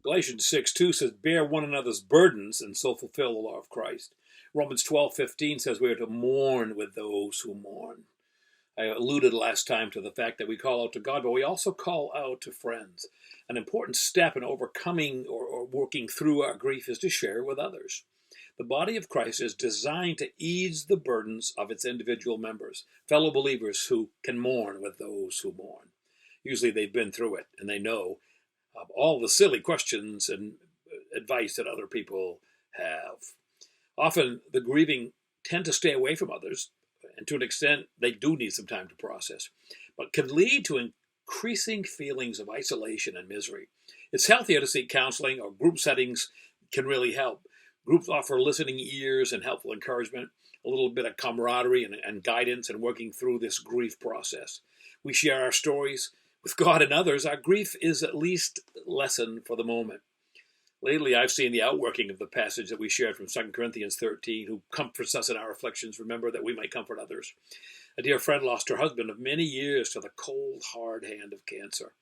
Galatians 6:2 says, bear one another's burdens and so fulfill the law of Christ. Romans 12:15 says we are to mourn with those who mourn. I alluded last time to the fact that we call out to God, but we also call out to friends. An important step in overcoming or working through our grief is to share it with others. The body of Christ is designed to ease the burdens of its individual members, fellow believers who can mourn with those who mourn. Usually they've been through it and they know all the silly questions and advice that other people have. Often the grieving tend to stay away from others, and to an extent they do need some time to process, but can lead to increasing feelings of isolation and misery. It's healthier to seek counseling, or group settings can really help. Groups offer listening ears and helpful encouragement, a little bit of camaraderie and guidance in working through this grief process. We share our stories with God and others. Our grief is at least lessened for the moment. Lately, I've seen the outworking of the passage that we shared from 2 Corinthians 13, who comforts us in our afflictions, remember, that we might comfort others. A dear friend lost her husband of many years to the cold, hard hand of cancer.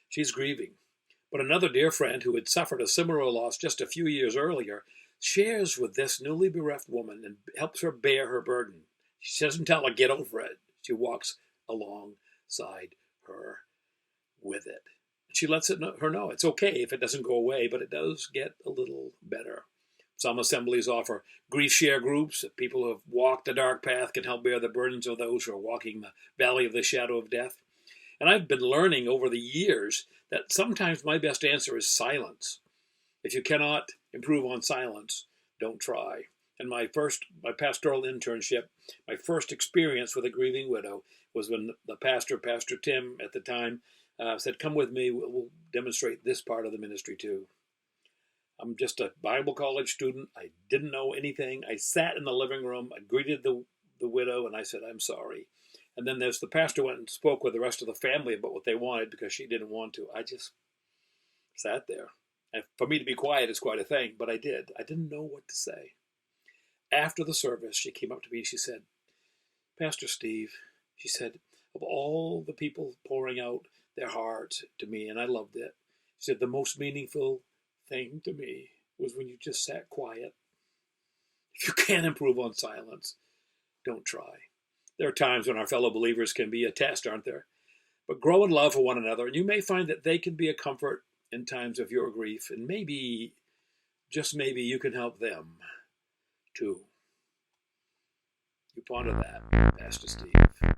She's grieving. But another dear friend who had suffered a similar loss just a few years earlier shares with this newly bereft woman and helps her bear her burden. She doesn't tell her, get over it. She walks alongside her with it. She lets her know it's okay if it doesn't go away, but it does get a little better. Some assemblies offer grief share groups. People who have walked a dark path can help bear the burdens of those who are walking the valley of the shadow of death. And I've been learning over the years that sometimes my best answer is silence. If you cannot improve on silence, don't try. And my pastoral internship, my first experience with a grieving widow was when the pastor, Pastor Tim at the time, said, come with me, we'll demonstrate this part of the ministry too. I'm just a Bible college student. I didn't know anything. I sat in the living room. I greeted the widow and I said, I'm sorry. And then the pastor went and spoke with the rest of the family about what they wanted because she didn't want to. I just sat there. And for me to be quiet is quite a thing, but I did. I didn't know what to say. After the service, she came up to me and she said, Pastor Steve, she said, of all the people pouring out their hearts to me, and I loved it. She said, the most meaningful thing to me was when you just sat quiet. If you can't improve on silence, don't try. There are times when our fellow believers can be a test, aren't there? But grow in love for one another, and you may find that they can be a comfort in times of your grief, and maybe, just maybe, you can help them too. You ponder that, Pastor Steve.